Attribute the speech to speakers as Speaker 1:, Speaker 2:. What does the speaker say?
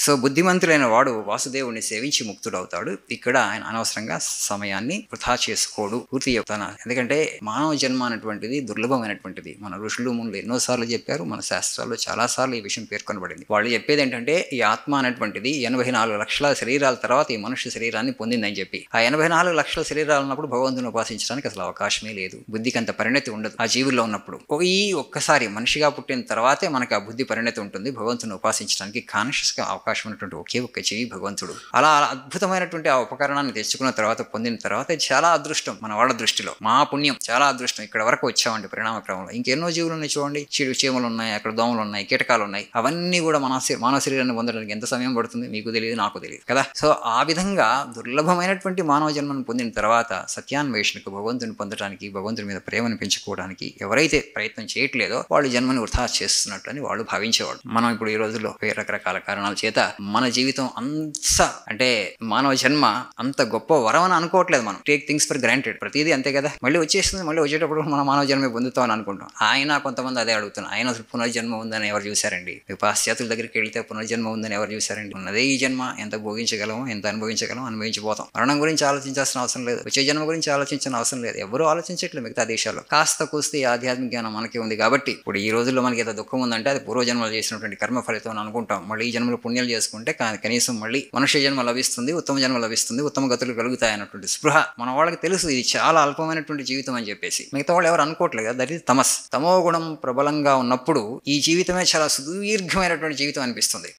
Speaker 1: So బుద్ధిమంతులైన వాడు వాసుదేవుని సేవించి ముక్తుడవుతాడు. ఇక్కడ ఆయన అనవసరంగా సమయాన్ని వృధా చేసుకోడు. పూర్తి చెప్తాను. ఎందుకంటే మానవ జన్మ అనేటువంటిది దుర్లభమైనటువంటిది. మన ఋషులు మునులు ఎన్నోసార్లు చెప్పారు, మన శాస్త్రాల్లో చాలాసార్లు ఈ విషయం పేర్కొనబడింది. వాళ్ళు చెప్పేది ఏంటంటే ఈ ఆత్మ అనేటువంటిది 84 లక్షల శరీరాల తర్వాత ఈ మనుష్య శరీరాన్ని పొందిందని చెప్పి, ఆ 84 లక్షల శరీరాలు ఉన్నప్పుడు భగవంతుని ఉపాసించడానికి అసలు అవకాశమే లేదు. బుద్ధికి అంత పరిణతి ఉండదు ఆ జీవుల్లో ఉన్నప్పుడు. ఈ ఒక్కసారి మనిషిగా పుట్టిన తర్వాతే మనకు ఆ బుద్ధి పరిణతి ఉంటుంది. భగవంతుని ఉపాసించడానికి కాన్షియస్ గా అవకాశం ఉన్నటువంటి ఒకే ఒక్క జీవి భగవంతుడు. అలా అద్భుతమైనటువంటి ఆ ఉపకరణాన్ని తెచ్చుకున్న తర్వాత, పొందిన తర్వాత చాలా అదృష్టం మన వాళ్ళ దృష్టిలో, మా పుణ్యం, చాలా అదృష్టం. ఇక్కడ వరకు వచ్చామండి పరిణామ క్రమంలో. ఇంకెన్నో జీవులు ఉన్నాయి చూడండి, చీమలు ఉన్నాయి, అక్కడ దోమలు ఉన్నాయి, కీటకాలు ఉన్నాయి. అవన్నీ కూడా మానవ శరీరాన్ని పొందడానికి ఎంత సమయం పడుతుంది మీకు తెలియదు, నాకు తెలియదు కదా. సో ఆ విధంగా దుర్లభమైనటువంటి మానవ జన్మను పొందిన తర్వాత సత్యాన్వేషణకు, భగవంతుని పొందడానికి, భగవంతుని మీద ప్రేమను పెంచుకోవడానికి ఎవరైతే ప్రయత్నం చేయట్లేదో వాళ్ళు జన్మని వృధా చేస్తున్నట్లని వాళ్ళు భావించేవాడు. మనం ఇప్పుడు ఈ రోజుల్లో రకరకాల కారణాల చేత మన జీవితం అంత అంటే మానవ జన్మ అంత గొప్ప వరం అని అనుకోవట్లేదు. మనం టేక్ థింగ్స్ ఫర్ గ్రాంటెడ్. ప్రతిదీ అంతే కదా, మళ్ళీ వచ్చేస్తుంది, మళ్ళీ వచ్చేటప్పుడు మనం మానవ జన్మే పొందుతాం అని అనుకుంటాం. ఆయన కొంతమంది అదే అడుగుతున్నారు, ఆయన అసలు పునర్జన్మ ఉందని ఎవరు చూశారండి? పాశ్చాత్యుల దగ్గరికి వెళ్తే పునర్జన్మ ఉందని ఎవరు చూశారండి? ఉన్నదే ఈ జన్మ, ఎంత భోగించగలమో, ఎంత అనుభవించగలమో అనుభవించిపోతాం. మరణం గురించి ఆలోచించాల్సిన అవసరం లేదు, వచ్చే జన్మ గురించి ఆలోచించిన అవసరం లేదు. ఎవరు ఆలోచించట్లేదు మిగతా దేశాల్లో. కాస్త కూస్తే ఆధ్యాత్మిక జ్ఞానం మనకి ఉంది కాబట్టి ఇప్పుడు ఈ రోజుల్లో మనకి ఏదో దుఃఖం ఉందంటే అది పూర్వజన్మలు చేసినటువంటి కర్మ ఫలితం అని అనుకుంటాం. మళ్ళీ ఈ జన్మలో పుణ్యాలు చేసుకుంటే కనీసం మళ్ళీ మనుష్య జన్మ లభిస్తుంది, ఉత్తమ జన్మ లభిస్తుంది, ఉత్తమ గతులు కలుగుతాయి అన్నటువంటి స్పృహ మన వాళ్ళకి తెలుసు. ఇది చాలా అల్పమైనటువంటి జీవితం అని చెప్పేసి మిగతా వాళ్ళు ఎవరు అనుకోవట్లేదు కదా. దట్ ఈస్ తమో గుణం ప్రబలంగా ఉన్నప్పుడు ఈ జీవితమే చాలా సుదీర్ఘమైనటువంటి జీవితం అనిపిస్తుంది.